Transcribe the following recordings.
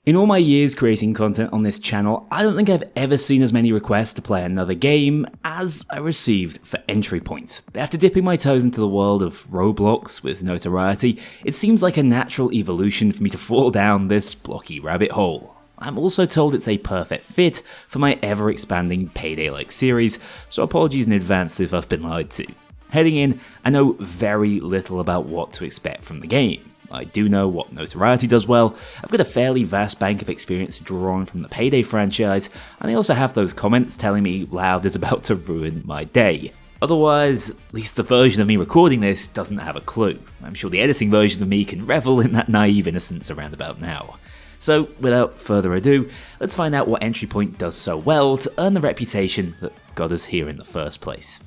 In all my years creating content on this channel, I don't think I've ever seen as many requests to play another game as I received for Entry Point. After dipping my toes into the world of Roblox with notoriety, it seems like a natural evolution for me to fall down this blocky rabbit hole. I'm also told it's a perfect fit for my ever-expanding Payday-like series, so apologies in advance if I've been lied to. Heading in, I know very little about what to expect from the game. I do know what notoriety does well, I've got a fairly vast bank of experience drawn from the Payday franchise, and I also have those comments telling me Loud is about to ruin my day. Otherwise, at least the version of me recording this doesn't have a clue. I'm sure the editing version of me can revel in that naive innocence around about now. So, without further ado, let's find out what Entry Point does so well to earn the reputation that got us here in the first place.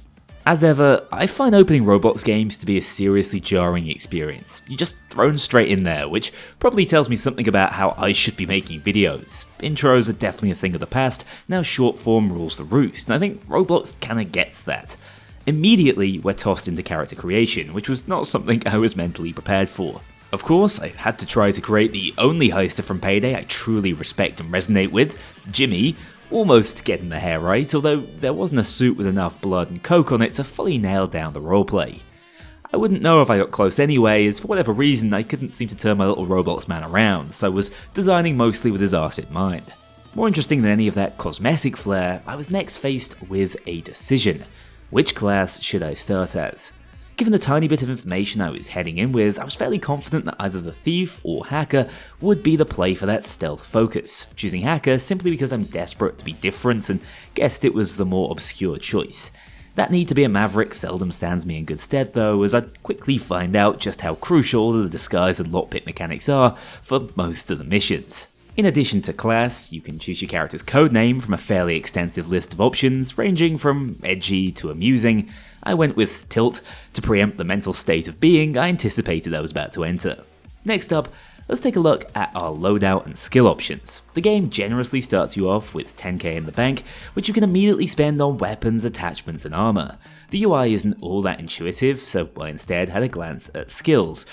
As ever, I find opening Roblox games to be a seriously jarring experience. You're just thrown straight in there, which probably tells me something about how I should be making videos. Intros are definitely a thing of the past, now short form rules the roost, and I think Roblox kinda gets that. Immediately, we're tossed into character creation, which was not something I was mentally prepared for. Of course, I had to try to create the only heister from Payday I truly respect and resonate with, Jimmy, almost getting the hair right, although there wasn't a suit with enough blood and coke on it to fully nail down the roleplay. I wouldn't know if I got close anyway, as for whatever reason I couldn't seem to turn my little Roblox man around, so I was designing mostly with his arse in mind. More interesting than any of that cosmetic flair, I was next faced with a decision. Which class should I start as? Given the tiny bit of information I was heading in with, I was fairly confident that either the Thief or Hacker would be the play for that stealth focus, choosing Hacker simply because I'm desperate to be different and guessed it was the more obscure choice. That need to be a maverick seldom stands me in good stead though, as I'd quickly find out just how crucial the disguise and lockpick mechanics are for most of the missions. In addition to class, you can choose your character's codename from a fairly extensive list of options, ranging from edgy to amusing. I went with Tilt to preempt the mental state of being I anticipated I was about to enter. Next up, let's take a look at our loadout and skill options. The game generously starts you off with 10k in the bank, which you can immediately spend on weapons, attachments and armor. The UI isn't all that intuitive, so I instead had a glance at skills.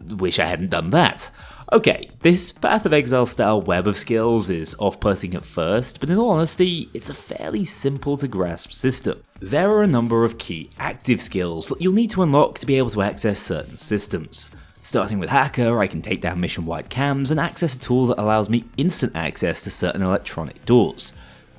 Wish I hadn't done that. Okay, this Path of Exile style web of skills is off-putting at first, but in all honesty, it's a fairly simple to grasp system. There are a number of key active skills that you'll need to unlock to be able to access certain systems. Starting with Hacker, I can take down mission-wide cams and access a tool that allows me instant access to certain electronic doors.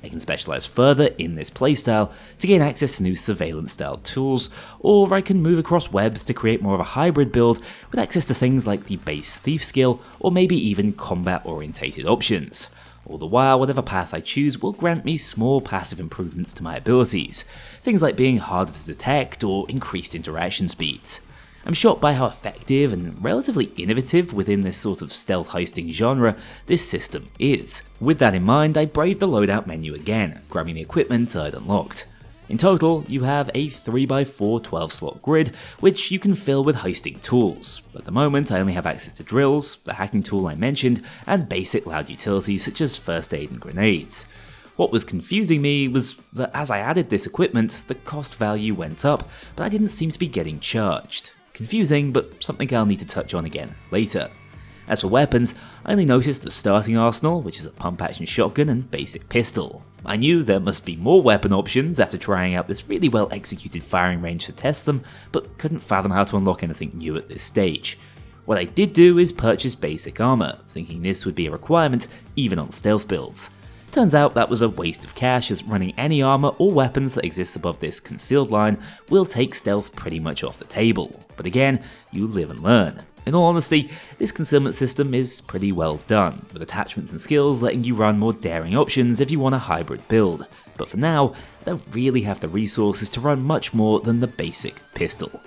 I can specialise further in this playstyle to gain access to new surveillance-style tools, or I can move across webs to create more of a hybrid build with access to things like the base Thief skill, or maybe even combat-orientated options. All the while, whatever path I choose will grant me small passive improvements to my abilities, things like being harder to detect or increased interaction speeds. I'm shocked by how effective and relatively innovative within this sort of stealth heisting genre this system is. With that in mind, I braved the loadout menu again, grabbing the equipment I'd unlocked. In total, you have a 3x4 12-slot grid, which you can fill with heisting tools. At the moment, I only have access to drills, the hacking tool I mentioned, and basic loud utilities such as first aid and grenades. What was confusing me was that as I added this equipment, the cost value went up, but I didn't seem to be getting charged. Confusing, but something I'll need to touch on again later. As for weapons, I only noticed the starting arsenal, which is a pump-action shotgun and basic pistol. I knew there must be more weapon options after trying out this really well executed firing range to test them, but couldn't fathom how to unlock anything new at this stage. What I did do is purchase basic armor, thinking this would be a requirement even on stealth builds. Turns out that was a waste of cash, as running any armor or weapons that exist above this concealed line will take stealth pretty much off the table. But again, you live and learn. In all honesty, this concealment system is pretty well done, with attachments and skills letting you run more daring options if you want a hybrid build. But for now, I don't really have the resources to run much more than the basic pistol.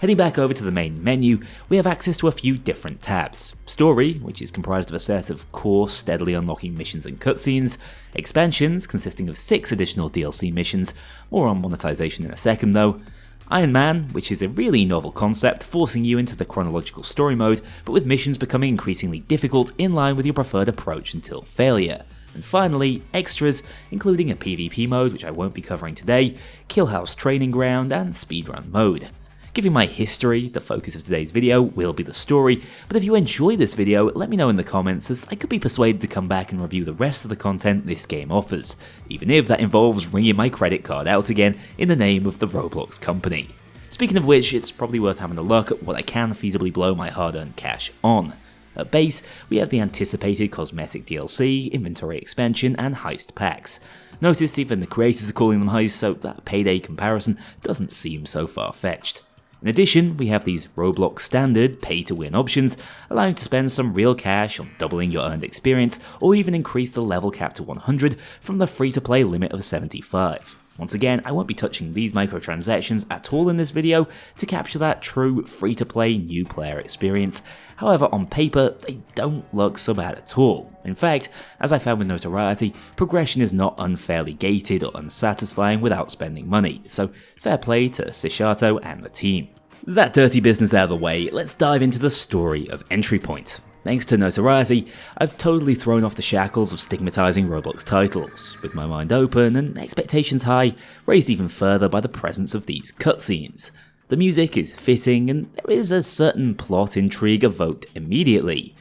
Heading back over to the main menu, we have access to a few different tabs. Story, which is comprised of a set of core, steadily unlocking missions and cutscenes. Expansions, consisting of 6 additional DLC missions, more on monetization in a second though. Iron Man, which is a really novel concept, forcing you into the chronological story mode, but with missions becoming increasingly difficult in line with your preferred approach until failure. And finally, extras, including a PvP mode, which I won't be covering today, Kill House Training Ground, and Speedrun mode. Given my history, the focus of today's video will be the story, but if you enjoy this video, let me know in the comments, as I could be persuaded to come back and review the rest of the content this game offers, even if that involves wringing my credit card out again in the name of the Roblox company. Speaking of which, it's probably worth having a look at what I can feasibly blow my hard-earned cash on. At base, we have the anticipated cosmetic DLC, inventory expansion, and heist packs. Notice even the creators are calling them heists, so that Payday comparison doesn't seem so far-fetched. In addition, we have these Roblox standard pay-to-win options, allowing you to spend some real cash on doubling your earned experience, or even increase the level cap to 100 from the free-to-play limit of 75. Once again, I won't be touching these microtransactions at all in this video to capture that true free-to-play new player experience. However, on paper, they don't look so bad at all. In fact, as I found with Notoriety, progression is not unfairly gated or unsatisfying without spending money, so fair play to Sishato and the team. That dirty business out of the way, let's dive into the story of Entry Point. Thanks to Notoriety, I've totally thrown off the shackles of stigmatizing Roblox titles, with my mind open and expectations high, raised even further by the presence of these cutscenes. The music is fitting, and there is a certain plot intrigue evoked immediately.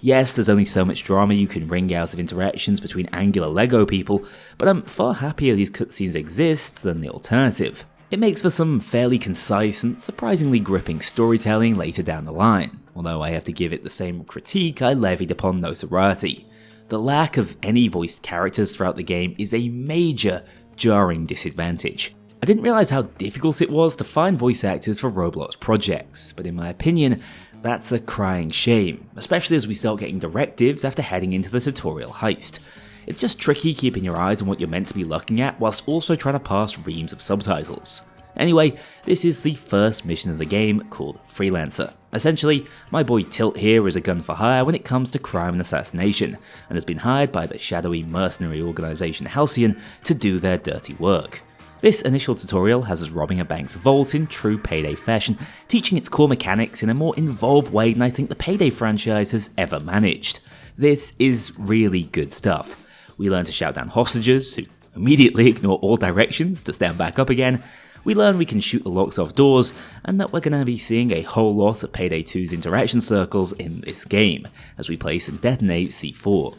Yes, there's only so much drama you can wring out of interactions between angular Lego people, but I'm far happier these cutscenes exist than the alternative. It makes for some fairly concise and surprisingly gripping storytelling later down the line, although I have to give it the same critique I levied upon Notoriety. The lack of any voiced characters throughout the game is a major, jarring disadvantage. I didn't realise how difficult it was to find voice actors for Roblox projects, but in my opinion, that's a crying shame, especially as we start getting directives after heading into the tutorial heist. It's just tricky keeping your eyes on what you're meant to be looking at whilst also trying to pass reams of subtitles. Anyway, this is the first mission of the game, called Freelancer. Essentially, my boy Tilt here is a gun for hire when it comes to crime and assassination, and has been hired by the shadowy mercenary organisation Halcyon to do their dirty work. This initial tutorial has us robbing a bank's vault in true Payday fashion, teaching its core mechanics in a more involved way than I think the Payday franchise has ever managed. This is really good stuff. We learn to shout down hostages, who immediately ignore all directions to stand back up again. We learn we can shoot the locks off doors, and that we're going to be seeing a whole lot of Payday 2's interaction circles in this game, as we place and detonate C4.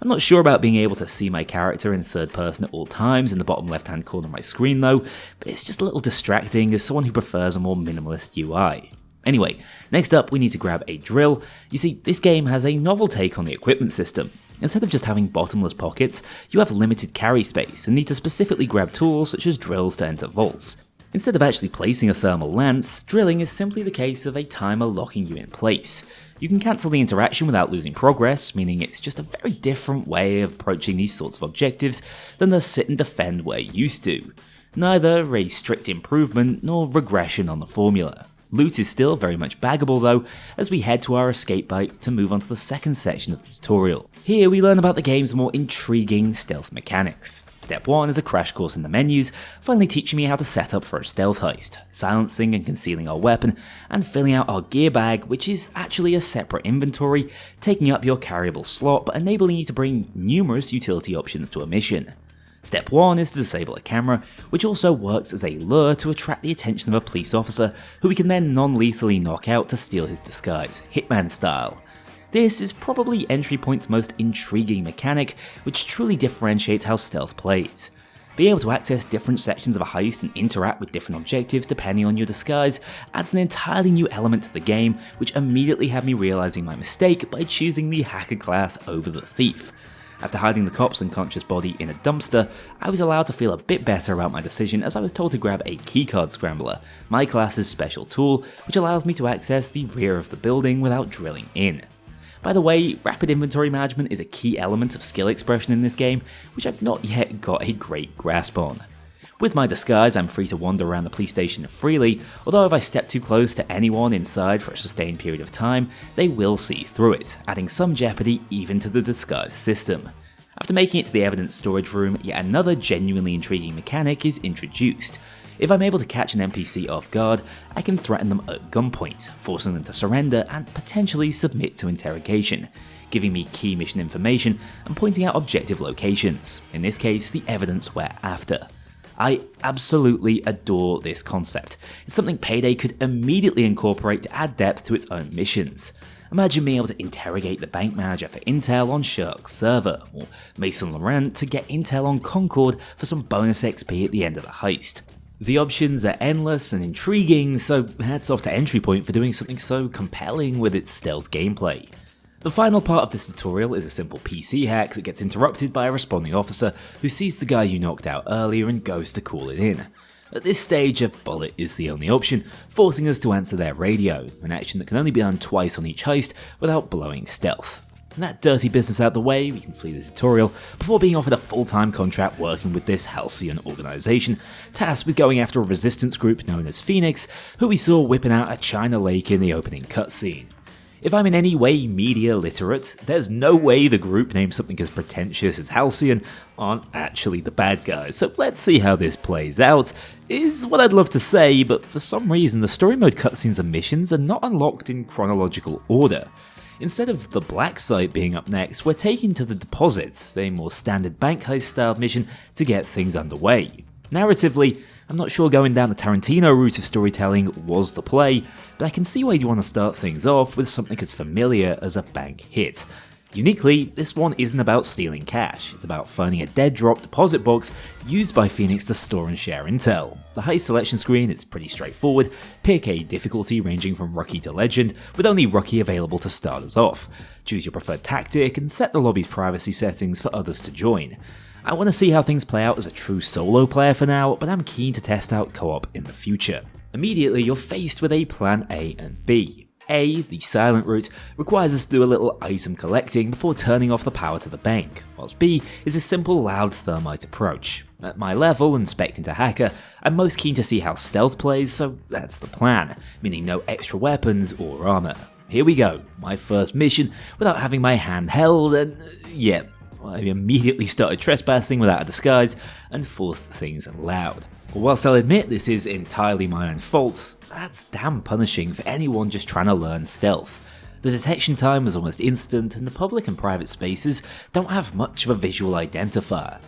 I'm not sure about being able to see my character in third person at all times in the bottom left hand corner of my screen though, but it's just a little distracting as someone who prefers a more minimalist UI. Anyway, next up we need to grab a drill. You see, this game has a novel take on the equipment system. Instead of just having bottomless pockets, you have limited carry space and need to specifically grab tools such as drills to enter vaults. Instead of actually placing a thermal lance, drilling is simply the case of a timer locking you in place. You can cancel the interaction without losing progress, meaning it's just a very different way of approaching these sorts of objectives than the sit and defend we're used to. Neither a strict improvement nor regression on the formula. Loot is still very much baggable though, as we head to our escape bite to move on to the second section of the tutorial. Here we learn about the game's more intriguing stealth mechanics. Step 1 is a crash course in the menus, finally teaching me how to set up for a stealth heist, silencing and concealing our weapon, and filling out our gear bag, which is actually a separate inventory, taking up your carryable slot but enabling you to bring numerous utility options to a mission. Step 1 is to disable a camera, which also works as a lure to attract the attention of a police officer, who we can then non-lethally knock out to steal his disguise, Hitman style. This is probably Entry Point's most intriguing mechanic, which truly differentiates how stealth plays. Being able to access different sections of a heist and interact with different objectives depending on your disguise adds an entirely new element to the game, which immediately had me realising my mistake by choosing the hacker class over the thief. After hiding the cop's unconscious body in a dumpster, I was allowed to feel a bit better about my decision as I was told to grab a keycard scrambler, my class's special tool, which allows me to access the rear of the building without drilling in. By the way, rapid inventory management is a key element of skill expression in this game, which I've not yet got a great grasp on. With my disguise, I'm free to wander around the police station freely, although if I step too close to anyone inside for a sustained period of time, they will see through it, adding some jeopardy even to the disguise system. After making it to the evidence storage room, yet another genuinely intriguing mechanic is introduced. If I'm able to catch an NPC off guard, I can threaten them at gunpoint, forcing them to surrender and potentially submit to interrogation, giving me key mission information and pointing out objective locations, in this case the evidence we're after. I absolutely adore this concept. It's something Payday could immediately incorporate to add depth to its own missions. Imagine being able to interrogate the bank manager for intel on Sherlock's server, or Mason Laurent to get intel on Concord for some bonus XP at the end of the heist. The options are endless and intriguing, so hats off to Entry Point for doing something so compelling with its stealth gameplay. The final part of this tutorial is a simple PC hack that gets interrupted by a responding officer who sees the guy you knocked out earlier and goes to call it in. At this stage, a bullet is the only option, forcing us to answer their radio, an action that can only be done twice on each heist without blowing stealth. And that dirty business out the way, we can flee the tutorial before being offered a full-time contract working with this halcyon organisation, tasked with going after a resistance group known as Phoenix, who we saw whipping out a China Lake in the opening cutscene. If I'm in any way media literate, there's no way the group named something as pretentious as Halcyon aren't actually the bad guys, so let's see how this plays out, is what I'd love to say, but for some reason the story mode cutscenes and missions are not unlocked in chronological order. Instead of the Blacksite being up next, we're taken to the Deposit, a more standard bank heist style mission to get things underway. Narratively, I'm not sure going down the Tarantino route of storytelling was the play, but I can see why you want to start things off with something as familiar as a bank hit. Uniquely, this one isn't about stealing cash, it's about finding a dead drop deposit box used by Phoenix to store and share intel. The heist selection screen is pretty straightforward, pick a difficulty ranging from Rookie to Legend, with only Rookie available to start us off. Choose your preferred tactic and set the lobby's privacy settings for others to join. I want to see how things play out as a true solo player for now, but I'm keen to test out co-op in the future. Immediately, you're faced with a plan A and B. A, the silent route, requires us to do a little item collecting before turning off the power to the bank, whilst B is a simple loud thermite approach. At my level, and spec'd into Hacker, I'm most keen to see how stealth plays, so that's the plan, meaning no extra weapons or armour. Here we go, my first mission without having my hand held, and yeah, I immediately started trespassing without a disguise and forced things loud. Whilst I'll admit this is entirely my own fault, that's damn punishing for anyone just trying to learn stealth. The detection time was almost instant and the public and private spaces don't have much of a visual identifier.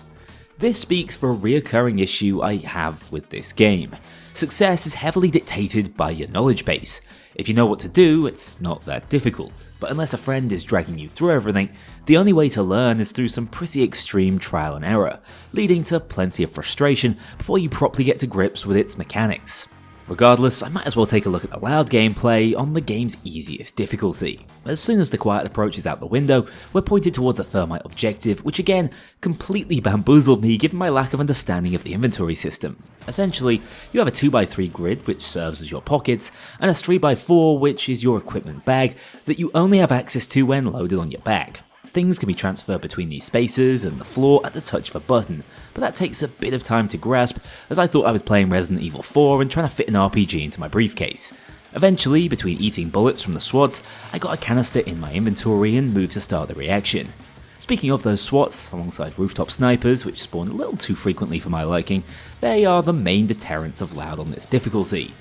This speaks for a reoccurring issue I have with this game. Success is heavily dictated by your knowledge base. If you know what to do, it's not that difficult, but unless a friend is dragging you through everything, the only way to learn is through some pretty extreme trial and error, leading to plenty of frustration before you properly get to grips with its mechanics. Regardless, I might as well take a look at the loud gameplay on the game's easiest difficulty. As soon as the quiet approach is out the window, we're pointed towards a thermite objective, which again, completely bamboozled me given my lack of understanding of the inventory system. Essentially, you have a 2x3 grid which serves as your pockets, and a 3x4 which is your equipment bag that you only have access to when loaded on your back. Things can be transferred between these spaces and the floor at the touch of a button, but that takes a bit of time to grasp as I thought I was playing Resident Evil 4 and trying to fit an RPG into my briefcase. Eventually, between eating bullets from the SWATs, I got a canister in my inventory and moved to start the reaction. Speaking of those SWATs, alongside rooftop snipers, which spawn a little too frequently for my liking, they are the main deterrents of loud on this difficulty.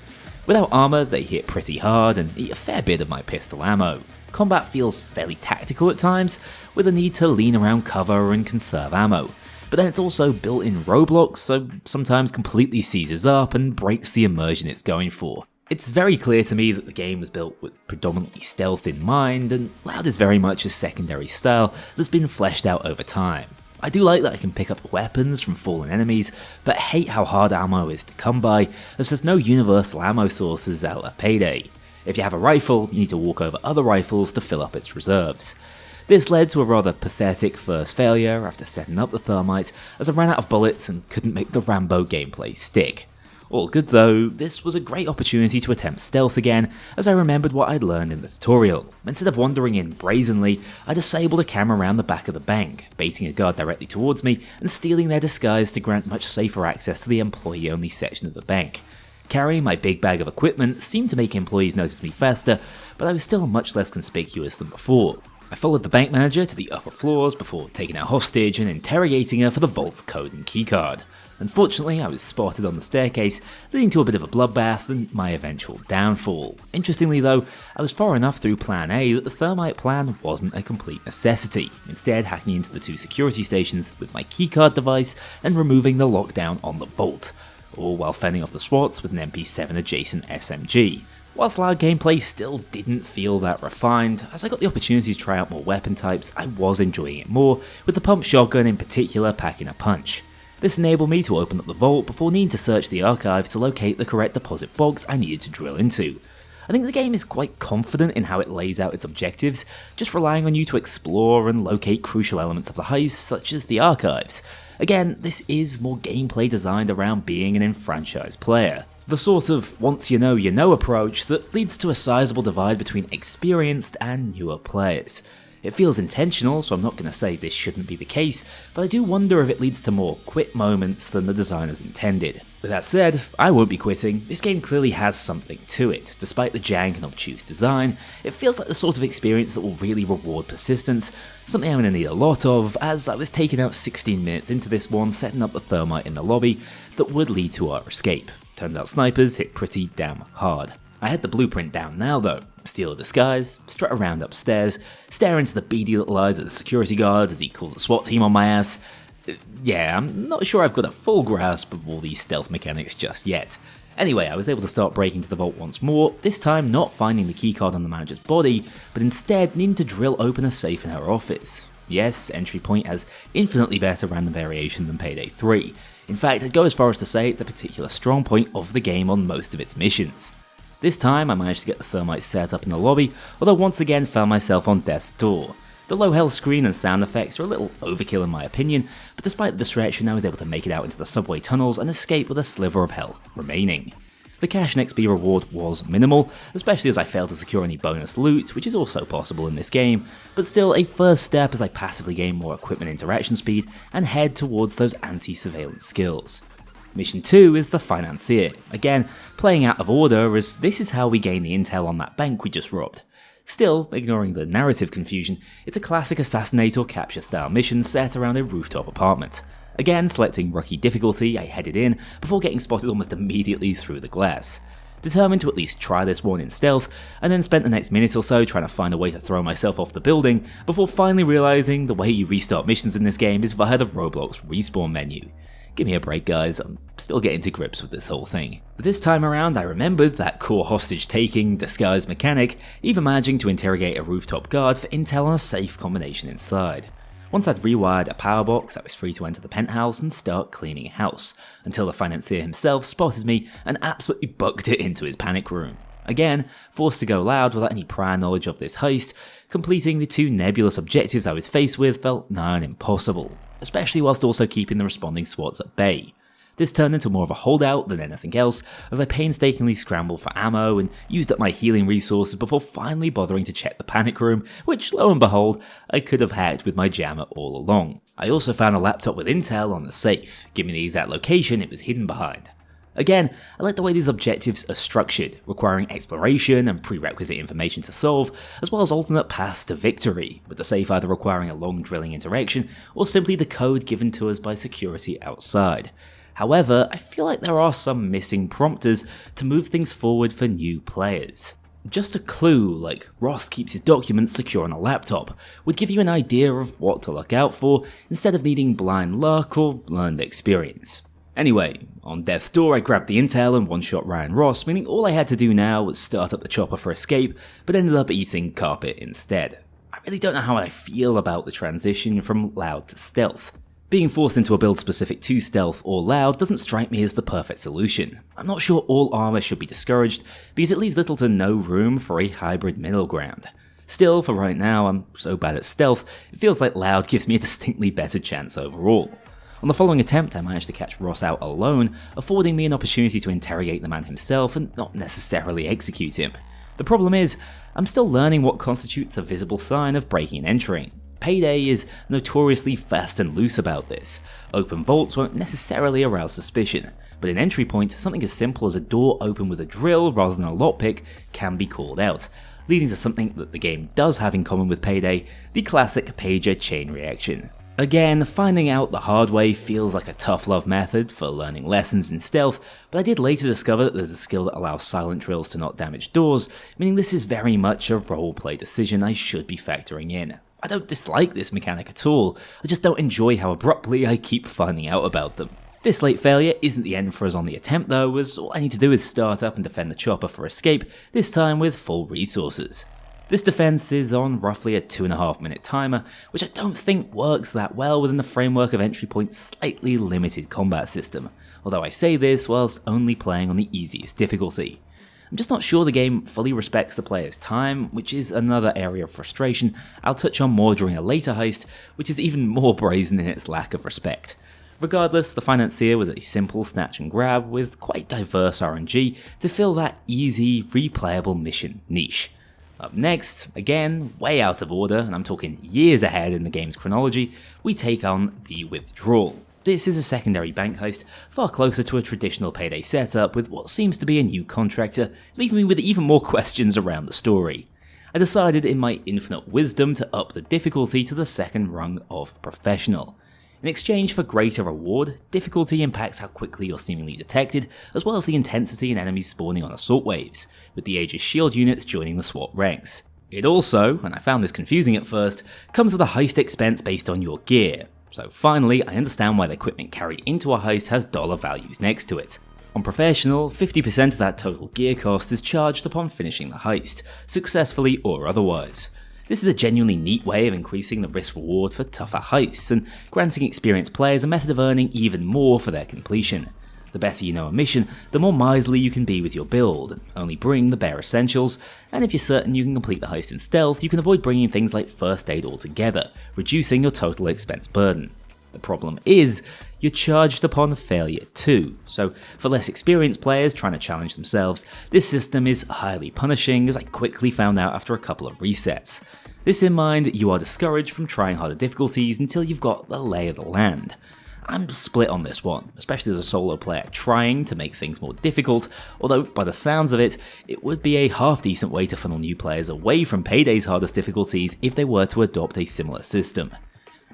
Without armour, they hit pretty hard and eat a fair bit of my pistol ammo. Combat feels fairly tactical at times, with a need to lean around cover and conserve ammo, but then it's also built in Roblox, so sometimes completely seizes up and breaks the immersion it's going for. It's very clear to me that the game was built with predominantly stealth in mind, and loud is very much a secondary style that's been fleshed out over time. I do like that I can pick up weapons from fallen enemies, but hate how hard ammo is to come by, as there's no universal ammo sources a la Payday. If you have a rifle, you need to walk over other rifles to fill up its reserves. This led to a rather pathetic first failure after setting up the thermite, as I ran out of bullets and couldn't make the Rambo gameplay stick. All good though, this was a great opportunity to attempt stealth again, as I remembered what I'd learned in the tutorial. Instead of wandering in brazenly, I disabled a camera around the back of the bank, baiting a guard directly towards me and stealing their disguise to grant much safer access to the employee-only section of the bank. Carrying my big bag of equipment seemed to make employees notice me faster, but I was still much less conspicuous than before. I followed the bank manager to the upper floors before taking her hostage and interrogating her for the vault's code and keycard. Unfortunately, I was spotted on the staircase, leading to a bit of a bloodbath and my eventual downfall. Interestingly though, I was far enough through plan A that the thermite plan wasn't a complete necessity, instead hacking into the 2 security stations with my keycard device and removing the lockdown on the vault, all while fending off the SWATs with an MP7 adjacent SMG. Whilst loud gameplay still didn't feel that refined, as I got the opportunity to try out more weapon types, I was enjoying it more, with the pump shotgun in particular packing a punch. This enabled me to open up the vault before needing to search the archives to locate the correct deposit box I needed to drill into. I think the game is quite confident in how it lays out its objectives, just relying on you to explore and locate crucial elements of the heist, such as the archives. Again, this is more gameplay designed around being an enfranchised player. The sort of once you know approach that leads to a sizable divide between experienced and newer players. It feels intentional, so I'm not going to say this shouldn't be the case, but I do wonder if it leads to more quit moments than the designers intended. With that said, I won't be quitting. This game clearly has something to it. Despite the jank and obtuse design, it feels like the sort of experience that will really reward persistence, something I'm going to need a lot of, as I was taking out 16 minutes into this one setting up the thermite in the lobby that would lead to our escape. Turns out snipers hit pretty damn hard. I had the blueprint down now though. Steal a disguise, strut around upstairs, stare into the beady little eyes of the security guard as he calls a SWAT team on my ass. Yeah, I'm not sure I've got a full grasp of all these stealth mechanics just yet. Anyway, I was able to start breaking into the vault once more, this time not finding the keycard on the manager's body, but instead needing to drill open a safe in her office. Yes, entry point has infinitely better random variation than Payday 3. In fact, I'd go as far as to say it's a particular strong point of the game on most of its missions. This time I managed to get the thermite set up in the lobby, although once again found myself on death's door. The low health screen and sound effects are a little overkill in my opinion, but despite the distraction I was able to make it out into the subway tunnels and escape with a sliver of health remaining. The cash and XP reward was minimal, especially as I failed to secure any bonus loot, which is also possible in this game, but still a first step as I passively gain more equipment interaction speed and head towards those anti-surveillance skills. Mission 2 is the Financier, again playing out of order as this is how we gain the intel on that bank we just robbed. Still, ignoring the narrative confusion, it's a classic assassinate or capture style mission set around a rooftop apartment. Again, selecting rookie difficulty, I headed in before getting spotted almost immediately through the glass. Determined to at least try this one in stealth, I then spent the next minute or so trying to find a way to throw myself off the building before finally realising the way you restart missions in this game is via the Roblox respawn menu. Give me a break guys, I'm still getting to grips with this whole thing. This time around I remembered that core hostage taking, disguise mechanic, even managing to interrogate a rooftop guard for intel on a safe combination inside. Once I'd rewired a power box, I was free to enter the penthouse and start cleaning house, until the financier himself spotted me and absolutely bucked it into his panic room. Again, forced to go loud without any prior knowledge of this heist, completing the 2 nebulous objectives I was faced with felt nigh on impossible, especially whilst also keeping the responding SWATs at bay. This turned into more of a holdout than anything else, as I painstakingly scrambled for ammo and used up my healing resources before finally bothering to check the panic room, which lo and behold, I could have hacked with my jammer all along. I also found a laptop with intel on the safe, giving the exact location it was hidden behind. Again, I like the way these objectives are structured, requiring exploration and prerequisite information to solve, as well as alternate paths to victory, with the safe either requiring a long drilling interaction or simply the code given to us by security outside. However, I feel like there are some missing prompters to move things forward for new players. Just a clue, like Ross keeps his documents secure on a laptop, would give you an idea of what to look out for instead of needing blind luck or learned experience. Anyway, on death's door I grabbed the intel and one-shot Ryan Ross, meaning all I had to do now was start up the chopper for escape, but ended up eating carpet instead. I really don't know how I feel about the transition from loud to stealth. Being forced into a build specific to stealth or loud doesn't strike me as the perfect solution. I'm not sure all armor should be discouraged, because it leaves little to no room for a hybrid middle ground. Still, for right now, I'm so bad at stealth, it feels like loud gives me a distinctly better chance overall. On the following attempt, I managed to catch Ross out alone, affording me an opportunity to interrogate the man himself and not necessarily execute him. The problem is, I'm still learning what constitutes a visible sign of breaking and entering. Payday is notoriously fast and loose about this. Open vaults won't necessarily arouse suspicion, but in entry point, something as simple as a door open with a drill rather than a lockpick can be called out, leading to something that the game does have in common with Payday, the classic pager chain reaction. Again, finding out the hard way feels like a tough love method for learning lessons in stealth, but I did later discover that there's a skill that allows silent drills to not damage doors, meaning this is very much a roleplay decision I should be factoring in. I don't dislike this mechanic at all, I just don't enjoy how abruptly I keep finding out about them. This late failure isn't the end for us on the attempt though, as all I need to do is start up and defend the chopper for escape, this time with full resources. This defense is on roughly a 2.5 minute timer, which I don't think works that well within the framework of Entry Point's slightly limited combat system, although I say this whilst only playing on the easiest difficulty. I'm just not sure the game fully respects the player's time, which is another area of frustration I'll touch on more during a later heist, which is even more brazen in its lack of respect. Regardless, the Financier was a simple snatch and grab with quite diverse RNG to fill that easy, replayable mission niche. Up next, again, way out of order, and I'm talking years ahead in the game's chronology, we take on the Withdrawal. This is a secondary bank heist, far closer to a traditional Payday setup with what seems to be a new contractor, leaving me with even more questions around the story. I decided in my infinite wisdom to up the difficulty to the second rung of Professional. In exchange for greater reward, difficulty impacts how quickly you're seemingly detected, as well as the intensity in enemies spawning on assault waves, with the Aegis shield units joining the SWAT ranks. It also, and I found this confusing at first, comes with a heist expense based on your gear. So finally, I understand why the equipment carried into a heist has dollar values next to it. On Professional, 50% of that total gear cost is charged upon finishing the heist, successfully or otherwise. This is a genuinely neat way of increasing the risk reward for tougher heists and granting experienced players a method of earning even more for their completion. The better you know a mission, the more miserly you can be with your build, only bring the bare essentials, and if you're certain you can complete the heist in stealth, you can avoid bringing things like first aid altogether, reducing your total expense burden. The problem is, you're charged upon failure too, so for less experienced players trying to challenge themselves, this system is highly punishing, as I quickly found out after a couple of resets. This in mind, you are discouraged from trying harder difficulties until you've got the lay of the land. I'm split on this one, especially as a solo player trying to make things more difficult, although by the sounds of it, it would be a half decent way to funnel new players away from Payday's hardest difficulties if they were to adopt a similar system.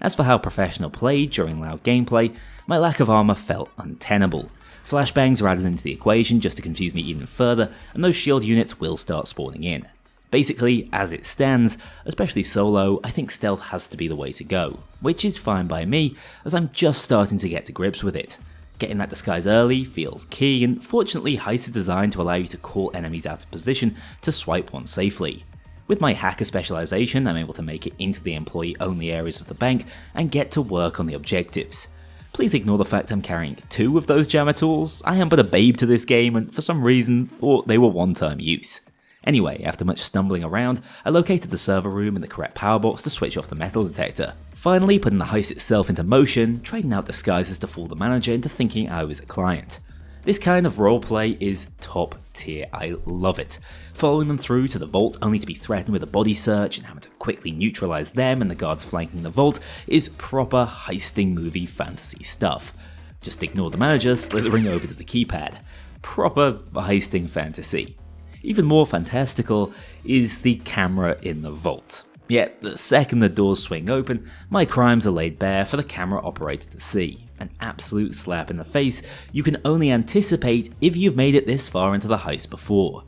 As for how Professional played during loud gameplay, my lack of armor felt untenable. Flashbangs are added into the equation just to confuse me even further, and those shield units will start spawning in. Basically, as it stands, especially solo, I think stealth has to be the way to go, which is fine by me, as I'm just starting to get to grips with it. Getting that disguise early feels key, and fortunately heist is designed to allow you to call enemies out of position to swipe one safely. With my hacker specialization, I'm able to make it into the employee-only areas of the bank and get to work on the objectives. Please ignore the fact I'm carrying 2 of those jammer tools. I am but a babe to this game and for some reason thought they were one-time use. Anyway, after much stumbling around, I located the server room and the correct power box to switch off the metal detector. Finally, putting the heist itself into motion, trading out disguises to fool the manager into thinking I was a client. This kind of roleplay is top tier, I love it. Following them through to the vault only to be threatened with a body search and having to quickly neutralize them and the guards flanking the vault is proper heisting movie fantasy stuff. Just ignore the manager slithering over to the keypad. Proper heisting fantasy. Even more fantastical is the camera in the vault. Yet, the second the doors swing open, my crimes are laid bare for the camera operator to see. An absolute slap in the face you can only anticipate if you've made it this far into the heist before.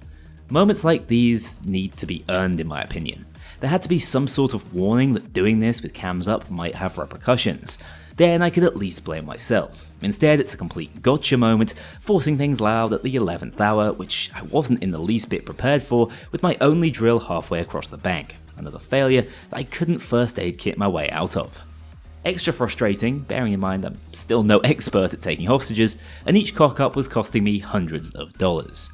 Moments like these need to be earned in my opinion. There had to be some sort of warning that doing this with cams up might have repercussions. Then I could at least blame myself. Instead, it's a complete gotcha moment, forcing things loud at the 11th hour, which I wasn't in the least bit prepared for, with my only drill halfway across the bank. Another failure that I couldn't first aid kit my way out of. Extra frustrating, bearing in mind I'm still no expert at taking hostages, and each cock-up was costing me hundreds of dollars.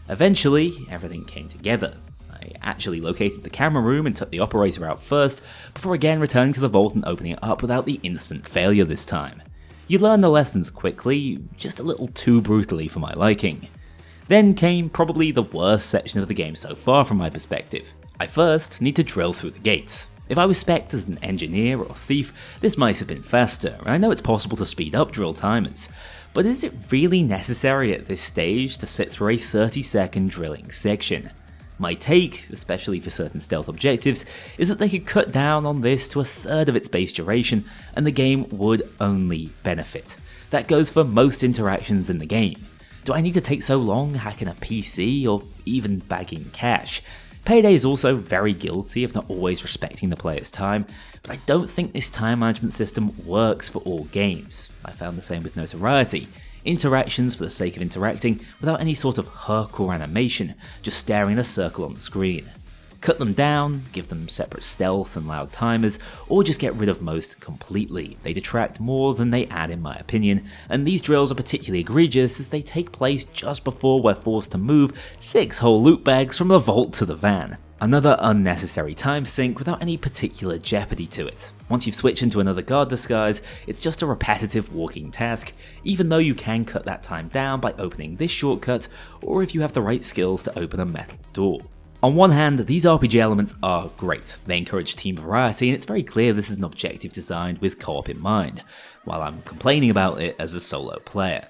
Eventually, everything came together. I actually located the camera room and took the operator out first, before again returning to the vault and opening it up without the instant failure this time. You learn the lessons quickly, just a little too brutally for my liking. Then came probably the worst section of the game so far from my perspective. I first need to drill through the gates. If I was spec'd as an engineer or thief, this might have been faster, and I know it's possible to speed up drill timers, but is it really necessary at this stage to sit through a 30-second drilling section? My take, especially for certain stealth objectives, is that they could cut down on this to a third of its base duration and the game would only benefit. That goes for most interactions in the game. Do I need to take so long hacking a PC or even bagging cash? Payday is also very guilty of not always respecting the player's time, but I don't think this time management system works for all games. I found the same with Notoriety. Interactions for the sake of interacting without any sort of hook or animation, just staring at a circle on the screen. Cut them down, give them separate stealth and loud timers, or just get rid of most completely. They detract more than they add in my opinion, and these drills are particularly egregious as they take place just before we're forced to move 6 whole loot bags from the vault to the van. Another unnecessary time sink without any particular jeopardy to it. Once you've switched into another guard disguise, it's just a repetitive walking task, even though you can cut that time down by opening this shortcut, or if you have the right skills to open a metal door. On one hand, these RPG elements are great. They encourage team variety, and it's very clear this is an objective designed with co-op in mind, while I'm complaining about it as a solo player.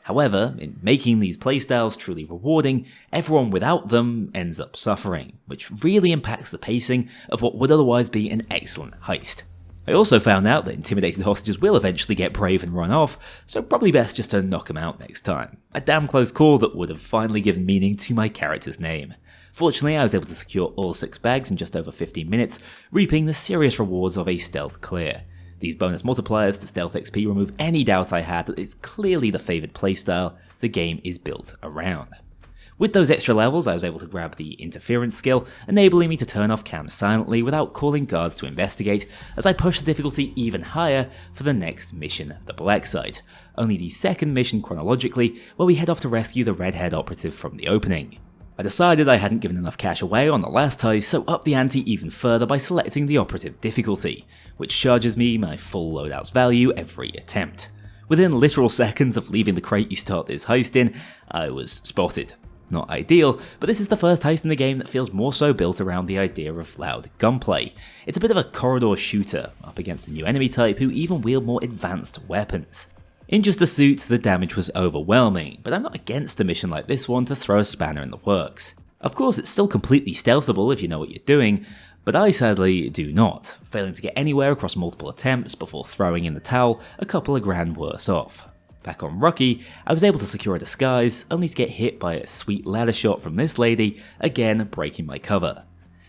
However, in making these playstyles truly rewarding, everyone without them ends up suffering, which really impacts the pacing of what would otherwise be an excellent heist. I also found out that intimidated hostages will eventually get brave and run off, so probably best just to knock them out next time. A damn close call that would have finally given meaning to my character's name. Fortunately, I was able to secure all 6 bags in just over 15 minutes, reaping the serious rewards of a stealth clear. These bonus multipliers to stealth XP remove any doubt I had that it's clearly the favoured playstyle the game is built around. With those extra levels, I was able to grab the interference skill, enabling me to turn off cams silently without calling guards to investigate, as I pushed the difficulty even higher for the next mission, the Blacksite, only the second mission chronologically, where we head off to rescue the redhead operative from the opening. I decided I hadn't given enough cash away on the last heist, so upped the ante even further by selecting the operative difficulty, which charges me my full loadout's value every attempt. Within literal seconds of leaving the crate you start this heist in, I was spotted. Not ideal, but this is the first heist in the game that feels more so built around the idea of loud gunplay. It's a bit of a corridor shooter, up against a new enemy type who even wield more advanced weapons. In just a suit, the damage was overwhelming, but I'm not against a mission like this one to throw a spanner in the works. Of course, it's still completely stealthable if you know what you're doing, but I sadly do not, failing to get anywhere across multiple attempts before throwing in the towel a couple of grand worse off. Back on Rocky, I was able to secure a disguise, only to get hit by a sweet ladder shot from this lady, again breaking my cover.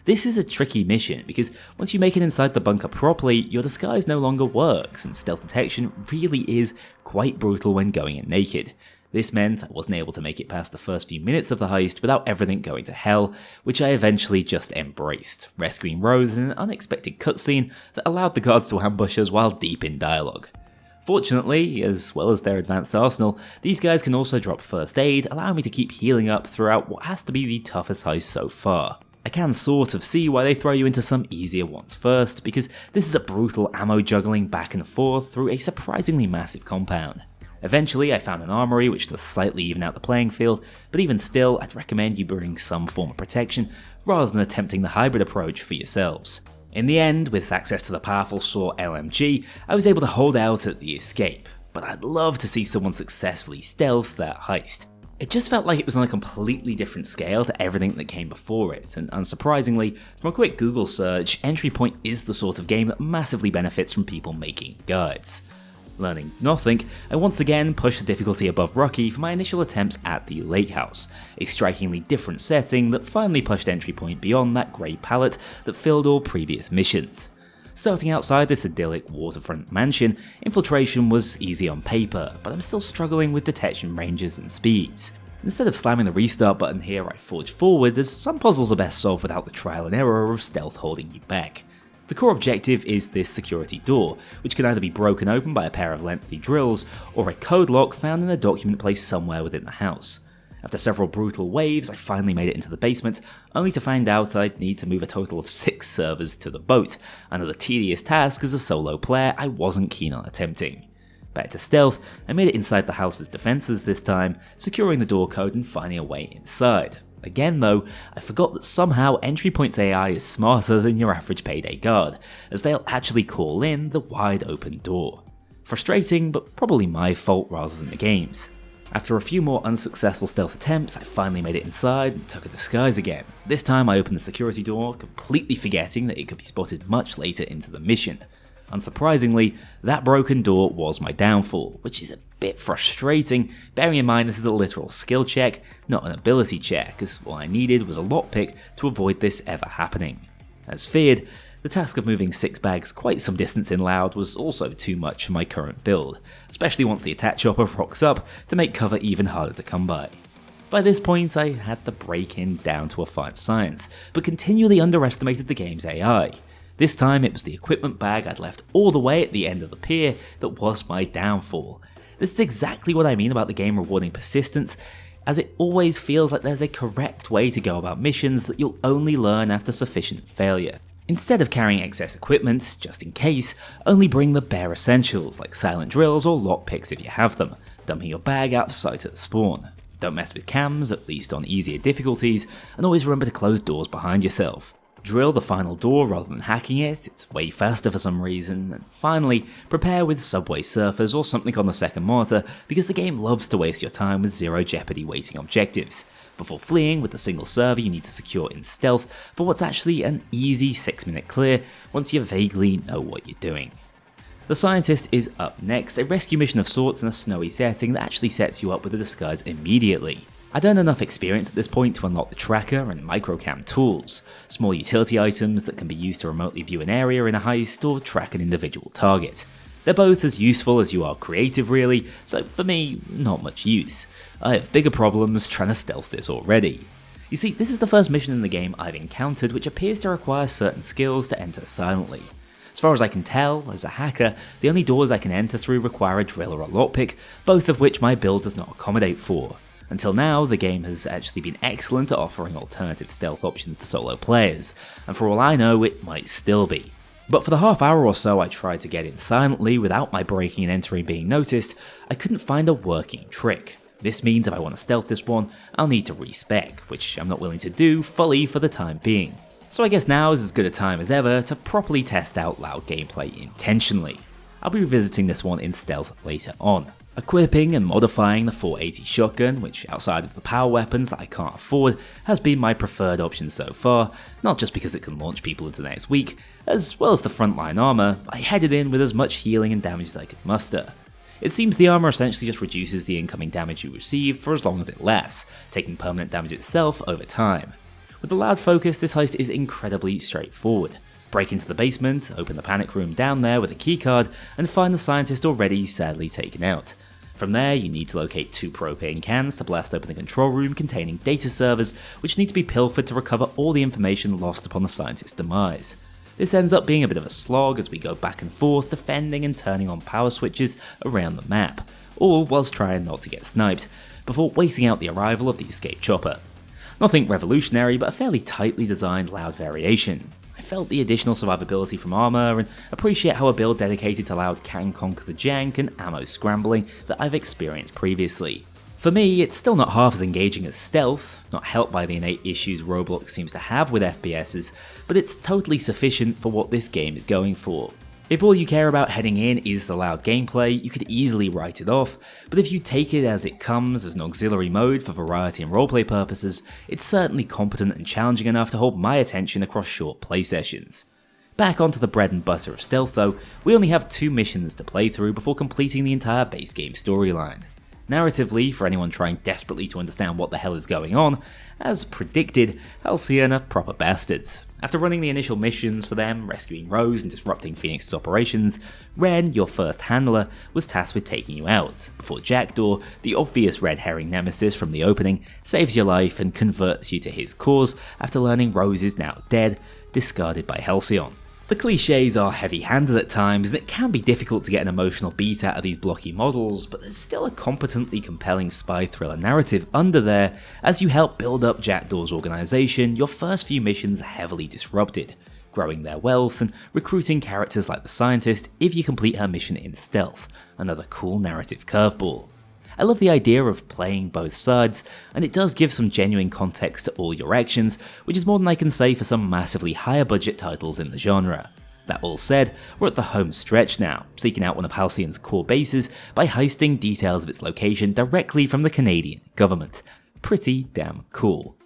This is a tricky mission because once you make it inside the bunker properly, your disguise no longer works, and stealth detection really is quite brutal when going in naked. This meant I wasn't able to make it past the first few minutes of the heist without everything going to hell, which I eventually just embraced, rescuing Rose in an unexpected cutscene that allowed the guards to ambush us while deep in dialogue. Fortunately, as well as their advanced arsenal, these guys can also drop first aid, allowing me to keep healing up throughout what has to be the toughest heist so far. I can sort of see why they throw you into some easier ones first, because this is a brutal ammo juggling back and forth through a surprisingly massive compound. Eventually I found an armory which does slightly even out the playing field, but even still I'd recommend you bring some form of protection rather than attempting the hybrid approach for yourselves. In the end, with access to the powerful SAW LMG, I was able to hold out at the escape, but I'd love to see someone successfully stealth that heist. It just felt like it was on a completely different scale to everything that came before it, and unsurprisingly, from a quick Google search, Entry Point is the sort of game that massively benefits from people making guides. Learning nothing, I once again pushed the difficulty above Rocky for my initial attempts at the Lakehouse, a strikingly different setting that finally pushed Entry Point beyond that grey palette that filled all previous missions. Starting outside this idyllic waterfront mansion, infiltration was easy on paper, but I'm still struggling with detection ranges and speeds. Instead of slamming the restart button here, I forge forward as some puzzles are best solved without the trial and error of stealth holding you back. The core objective is this security door, which can either be broken open by a pair of lengthy drills, or a code lock found in a document placed somewhere within the house. After several brutal waves, I finally made it into the basement, only to find out I'd need to move a total of 6 servers to the boat, another tedious task as a solo player I wasn't keen on attempting. Back to stealth, I made it inside the house's defences this time, securing the door code and finding a way inside. Again though, I forgot that somehow Entry Point's AI is smarter than your average Payday guard, as they'll actually call in the wide open door. Frustrating, but probably my fault rather than the game's. After a few more unsuccessful stealth attempts, I finally made it inside and took a disguise again. This time I opened the security door, completely forgetting that it could be spotted much later into the mission. Unsurprisingly, that broken door was my downfall, which is a bit frustrating, bearing in mind this is a literal skill check, not an ability check, as all I needed was a lockpick to avoid this ever happening. As feared, the task of moving 6 bags quite some distance in loud was also too much for my current build, especially once the attack chopper rocks up to make cover even harder to come by. By this point I had the break-in down to a fine science, but continually underestimated the game's AI. This time it was the equipment bag I'd left all the way at the end of the pier that was my downfall. This is exactly what I mean about the game rewarding persistence, as it always feels like there's a correct way to go about missions that you'll only learn after sufficient failure. Instead of carrying excess equipment, just in case, only bring the bare essentials like silent drills or lockpicks if you have them, dumping your bag out of sight at spawn. Don't mess with cams, at least on easier difficulties, and always remember to close doors behind yourself. Drill the final door rather than hacking it, it's way faster for some reason, and finally, prepare with subway surfers or something on the second monitor because the game loves to waste your time with zero jeopardy waiting objectives, before fleeing with the single server you need to secure in stealth for what's actually an easy 6-minute clear once you vaguely know what you're doing. The Scientist is up next, a rescue mission of sorts in a snowy setting that actually sets you up with a disguise immediately. I'd earned enough experience at this point to unlock the tracker and microcam tools, small utility items that can be used to remotely view an area in a heist or track an individual target. They're both as useful as you are creative really, so for me, not much use. I have bigger problems trying to stealth this already. You see, this is the first mission in the game I've encountered which appears to require certain skills to enter silently. As far as I can tell, as a hacker, the only doors I can enter through require a drill or a lockpick, both of which my build does not accommodate for. Until now, the game has actually been excellent at offering alternative stealth options to solo players, and for all I know, it might still be. But for the half hour or so I tried to get in silently without my breaking and entering being noticed, I couldn't find a working trick. This means if I want to stealth this one, I'll need to respec, which I'm not willing to do fully for the time being. So I guess now is as good a time as ever to properly test out loud gameplay intentionally. I'll be revisiting this one in stealth later on. Equipping and modifying the 480 shotgun, which outside of the power weapons that I can't afford, has been my preferred option so far, not just because it can launch people into the next week, as well as the frontline armor, I headed in with as much healing and damage as I could muster. It seems the armor essentially just reduces the incoming damage you receive for as long as it lasts, taking permanent damage itself over time. With the loud focus, this heist is incredibly straightforward. Break into the basement, open the panic room down there with a keycard, and find the Scientist already sadly taken out. From there, you need to locate 2 propane cans to blast open the control room containing data servers, which need to be pilfered to recover all the information lost upon the Scientist's demise. This ends up being a bit of a slog as we go back and forth defending and turning on power switches around the map, all whilst trying not to get sniped, before waiting out the arrival of the escape chopper. Nothing revolutionary, but a fairly tightly designed loud variation. I felt the additional survivability from armor and appreciate how a build dedicated to loud can conquer the jank and ammo scrambling that I've experienced previously. For me, it's still not half as engaging as stealth, not helped by the innate issues Roblox seems to have with FPSs, but it's totally sufficient for what this game is going for. If all you care about heading in is the loud gameplay, you could easily write it off, but if you take it as it comes as an auxiliary mode for variety and roleplay purposes, it's certainly competent and challenging enough to hold my attention across short play sessions. Back onto the bread and butter of stealth though, we only have 2 missions to play through before completing the entire base game storyline. Narratively, for anyone trying desperately to understand what the hell is going on, as predicted, Halcyon are proper bastards. After running the initial missions for them, rescuing Rose and disrupting Phoenix's operations, Ren, your first handler, was tasked with taking you out, before Jackdaw, the obvious red herring nemesis from the opening, saves your life and converts you to his cause after learning Rose is now dead, discarded by Halcyon. The cliches are heavy-handed at times, and it can be difficult to get an emotional beat out of these blocky models, but there's still a competently compelling spy thriller narrative under there as you help build up Jackdaw's organisation, your first few missions heavily disrupted, growing their wealth and recruiting characters like the Scientist if you complete her mission in stealth, another cool narrative curveball. I love the idea of playing both sides, and it does give some genuine context to all your actions, which is more than I can say for some massively higher budget titles in the genre. That all said, we're at the home stretch now, seeking out one of Halcyon's core bases by heisting details of its location directly from the Canadian government. Pretty damn cool.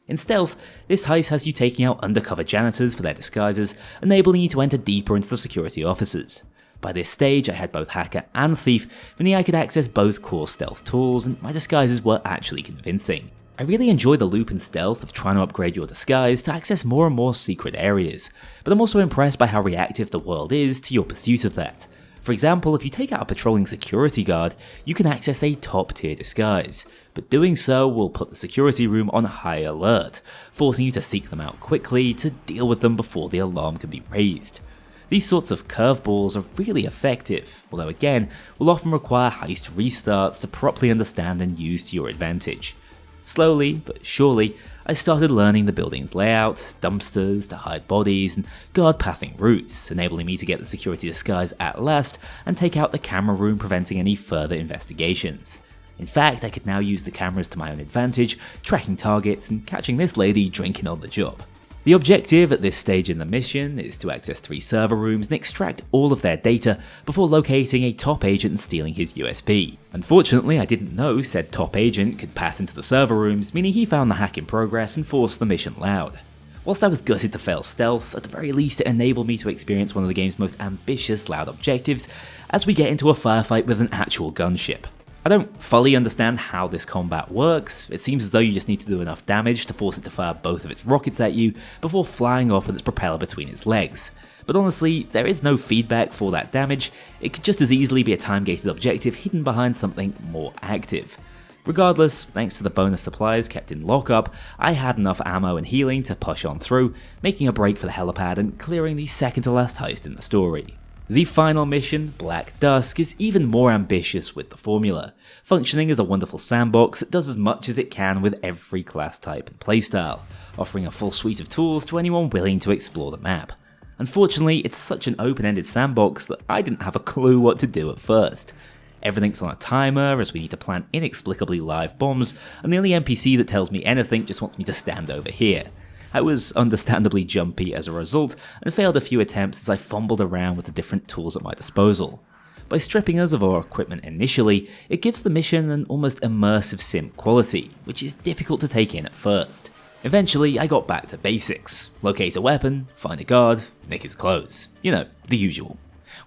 In stealth, this heist has you taking out undercover janitors for their disguises, enabling you to enter deeper into the security offices. By this stage, I had both hacker and thief, meaning I could access both core stealth tools, and my disguises were actually convincing. I really enjoy the loop and stealth of trying to upgrade your disguise to access more and more secret areas, but I'm also impressed by how reactive the world is to your pursuit of that. For example, if you take out a patrolling security guard, you can access a top tier disguise, but doing so will put the security room on high alert, forcing you to seek them out quickly to deal with them before the alarm can be raised. These sorts of curveballs are really effective, although again, will often require heist restarts to properly understand and use to your advantage. Slowly, but surely, I started learning the building's layout, dumpsters to hide bodies, and guard pathing routes, enabling me to get the security disguise at last and take out the camera room, preventing any further investigations. In fact, I could now use the cameras to my own advantage, tracking targets and catching this lady drinking on the job. The objective at this stage in the mission is to access 3 server rooms and extract all of their data before locating a top agent and stealing his USB. Unfortunately, I didn't know said top agent could path into the server rooms, meaning he found the hack in progress and forced the mission loud. Whilst I was gutted to fail stealth, at the very least it enabled me to experience one of the game's most ambitious loud objectives as we get into a firefight with an actual gunship. I don't fully understand how this combat works. It seems as though you just need to do enough damage to force it to fire both of its rockets at you before flying off with its propeller between its legs. But honestly, there is no feedback for that damage. It could just as easily be a time-gated objective hidden behind something more active. Regardless, thanks to the bonus supplies kept in lockup, I had enough ammo and healing to push on through, making a break for the helipad and clearing the second to last heist in the story. The final mission, Black Dusk, is even more ambitious with the formula. Functioning as a wonderful sandbox, it does as much as it can with every class type and playstyle, offering a full suite of tools to anyone willing to explore the map. Unfortunately, it's such an open-ended sandbox that I didn't have a clue what to do at first. Everything's on a timer as we need to plant inexplicably live bombs, and the only NPC that tells me anything just wants me to stand over here. I was understandably jumpy as a result, and failed a few attempts as I fumbled around with the different tools at my disposal. By stripping us of our equipment initially, it gives the mission an almost immersive sim quality, which is difficult to take in at first. Eventually, I got back to basics. Locate a weapon, find a guard, nick his clothes. You know, the usual.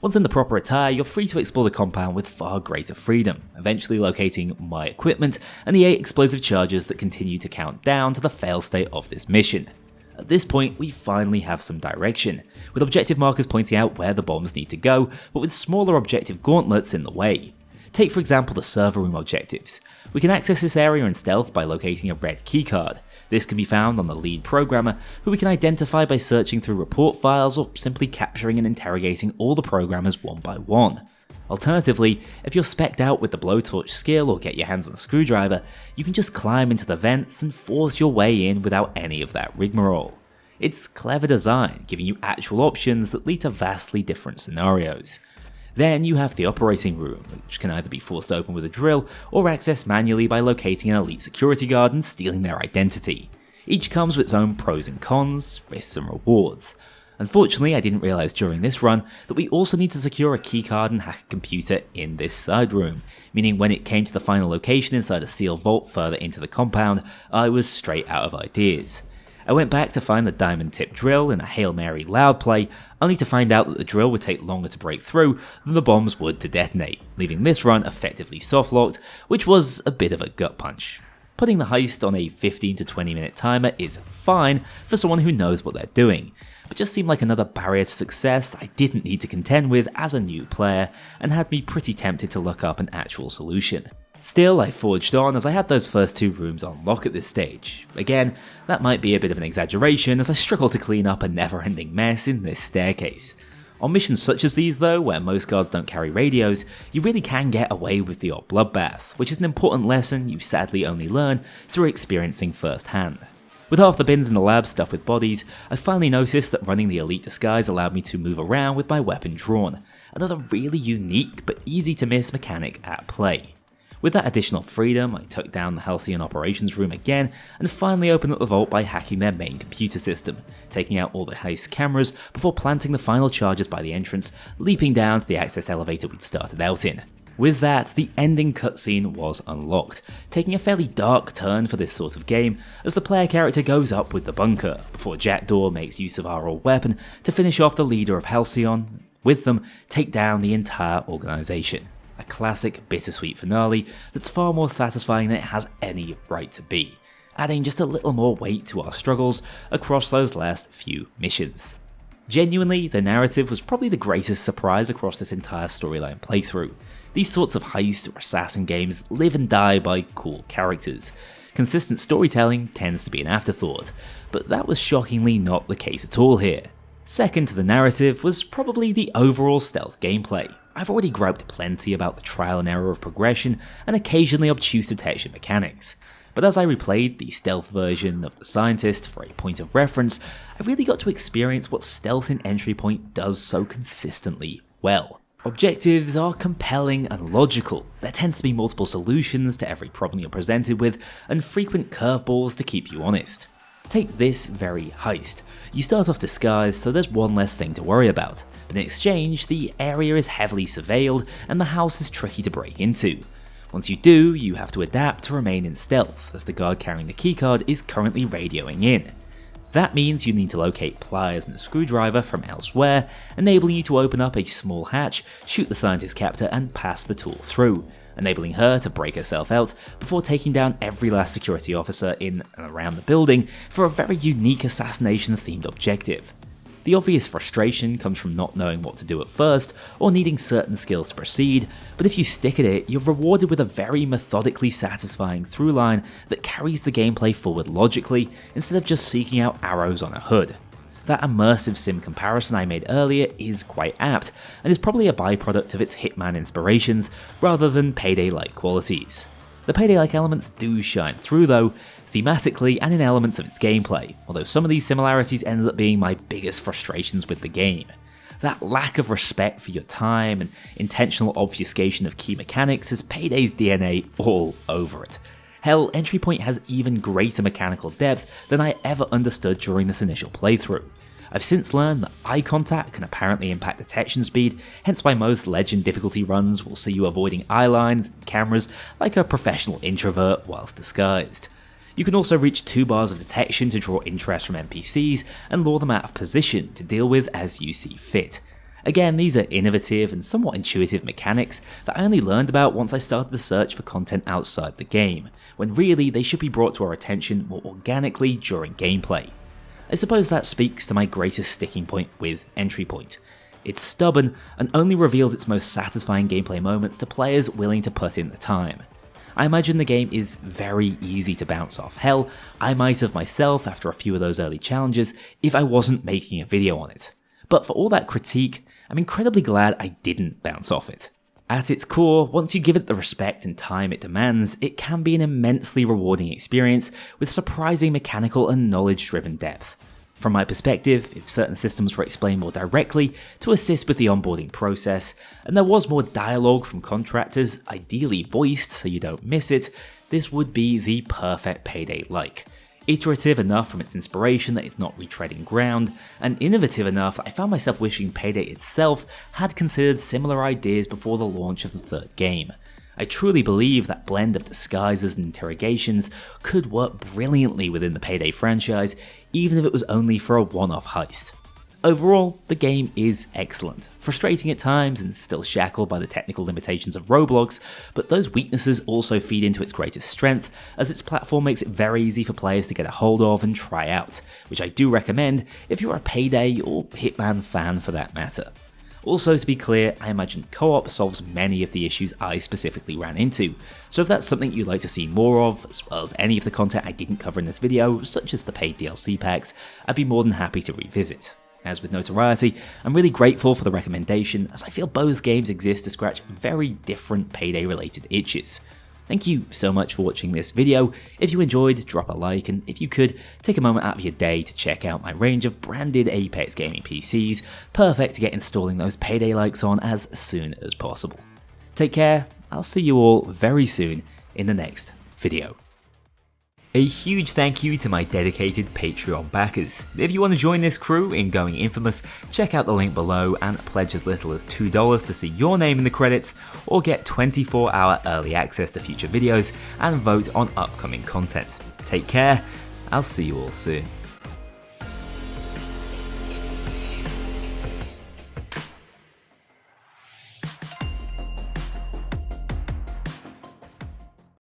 Once in the proper attire, you're free to explore the compound with far greater freedom, eventually locating my equipment and the 8 explosive charges that continue to count down to the fail state of this mission. At this point, we finally have some direction, with objective markers pointing out where the bombs need to go, but with smaller objective gauntlets in the way. Take for example the server room objectives. We can access this area in stealth by locating a red keycard. This can be found on the lead programmer, who we can identify by searching through report files or simply capturing and interrogating all the programmers one by one. Alternatively, if you're specced out with the blowtorch skill or get your hands on a screwdriver, you can just climb into the vents and force your way in without any of that rigmarole. It's clever design, giving you actual options that lead to vastly different scenarios. Then you have the operating room, which can either be forced open with a drill or accessed manually by locating an elite security guard and stealing their identity. Each comes with its own pros and cons, risks and rewards. Unfortunately, I didn't realise during this run that we also need to secure a keycard and hack a computer in this side room, meaning when it came to the final location inside a sealed vault further into the compound, I was straight out of ideas. I went back to find the diamond tip drill in a Hail Mary loud play, only to find out that the drill would take longer to break through than the bombs would to detonate, leaving this run effectively soft-locked, which was a bit of a gut punch. Putting the heist on a 15 to 20 minute timer is fine for someone who knows what they're doing, but just seemed like another barrier to success I didn't need to contend with as a new player, and had me pretty tempted to look up an actual solution. Still, I forged on as I had those first 2 rooms on lock at this stage. Again, that might be a bit of an exaggeration as I struggle to clean up a never-ending mess in this staircase. On missions such as these though, where most guards don't carry radios, you really can get away with the odd bloodbath, which is an important lesson you sadly only learn through experiencing firsthand. With half the bins in the lab stuffed with bodies, I finally noticed that running the elite disguise allowed me to move around with my weapon drawn, another really unique but easy to miss mechanic at play. With that additional freedom, I took down the Halcyon operations room again and finally opened up the vault by hacking their main computer system, taking out all the heist cameras before planting the final charges by the entrance, leaping down to the access elevator we'd started out in. With that, the ending cutscene was unlocked, taking a fairly dark turn for this sort of game as the player character goes up with the bunker, before Jackdaw makes use of our old weapon to finish off the leader of Halcyon, with them take down the entire organisation. A classic bittersweet finale that's far more satisfying than it has any right to be, adding just a little more weight to our struggles across those last few missions. Genuinely, the narrative was probably the greatest surprise across this entire storyline playthrough. These sorts of heist or assassin games live and die by cool characters. Consistent storytelling tends to be an afterthought, but that was shockingly not the case at all here. Second to the narrative was probably the overall stealth gameplay. I've already griped plenty about the trial and error of progression and occasionally obtuse detection mechanics, but as I replayed the stealth version of The Scientist for a point of reference, I really got to experience what stealth in Entry Point does so consistently well. Objectives are compelling and logical. There tends to be multiple solutions to every problem you're presented with, and frequent curveballs to keep you honest. Take this very heist. You start off disguised, so there's one less thing to worry about, but in exchange, the area is heavily surveilled and the house is tricky to break into. Once you do, you have to adapt to remain in stealth, as the guard carrying the keycard is currently radioing in. That means you need to locate pliers and a screwdriver from elsewhere, enabling you to open up a small hatch, shoot the scientist captor and pass the tool through, enabling her to break herself out before taking down every last security officer in and around the building for a very unique assassination-themed objective. The obvious frustration comes from not knowing what to do at first or needing certain skills to proceed, but if you stick at it, you're rewarded with a very methodically satisfying through line that carries the gameplay forward logically instead of just seeking out arrows on a hood. That immersive sim comparison I made earlier is quite apt, and is probably a byproduct of its Hitman inspirations rather than Payday-like qualities. The Payday-like elements do shine through though, thematically and in elements of its gameplay, although some of these similarities ended up being my biggest frustrations with the game. That lack of respect for your time and intentional obfuscation of key mechanics has Payday's DNA all over it. Hell, Entry Point has even greater mechanical depth than I ever understood during this initial playthrough. I've since learned that eye contact can apparently impact detection speed, hence why most Legend difficulty runs will see you avoiding eye lines and cameras like a professional introvert whilst disguised. You can also reach 2 bars of detection to draw interest from NPCs and lure them out of position to deal with as you see fit. Again, these are innovative and somewhat intuitive mechanics that I only learned about once I started to search for content outside the game, when really they should be brought to our attention more organically during gameplay. I suppose that speaks to my greatest sticking point with Entry Point. It's stubborn and only reveals its most satisfying gameplay moments to players willing to put in the time. I imagine the game is very easy to bounce off. Hell, I might have myself after a few of those early challenges if I wasn't making a video on it. But for all that critique, I'm incredibly glad I didn't bounce off it. At its core, once you give it the respect and time it demands, it can be an immensely rewarding experience with surprising mechanical and knowledge-driven depth. From my perspective, if certain systems were explained more directly to assist with the onboarding process, and there was more dialogue from contractors, ideally voiced so you don't miss it, this would be the perfect Payday-like. Iterative enough from its inspiration that it's not retreading ground, and innovative enough that I found myself wishing Payday itself had considered similar ideas before the launch of the third game. I truly believe that blend of disguises and interrogations could work brilliantly within the Payday franchise, even if it was only for a one-off heist. Overall, the game is excellent, frustrating at times and still shackled by the technical limitations of Roblox, but those weaknesses also feed into its greatest strength, as its platform makes it very easy for players to get a hold of and try out, which I do recommend if you're a Payday or Hitman fan for that matter. Also, to be clear, I imagine co-op solves many of the issues I specifically ran into, so if that's something you'd like to see more of, as well as any of the content I didn't cover in this video, such as the paid DLC packs, I'd be more than happy to revisit. As with Notoriety, I'm really grateful for the recommendation, as I feel both games exist to scratch very different Payday-related itches. Thank you so much for watching this video. If you enjoyed, drop a like, and if you could, take a moment out of your day to check out my range of branded Apex gaming PCs, perfect to get installing those Payday likes on as soon as possible. Take care, I'll see you all very soon in the next video. A huge thank you to my dedicated Patreon backers. If you want to join this crew in going infamous, check out the link below and pledge as little as $2 to see your name in the credits, or get 24-hour early access to future videos and vote on upcoming content. Take care, I'll see you all soon.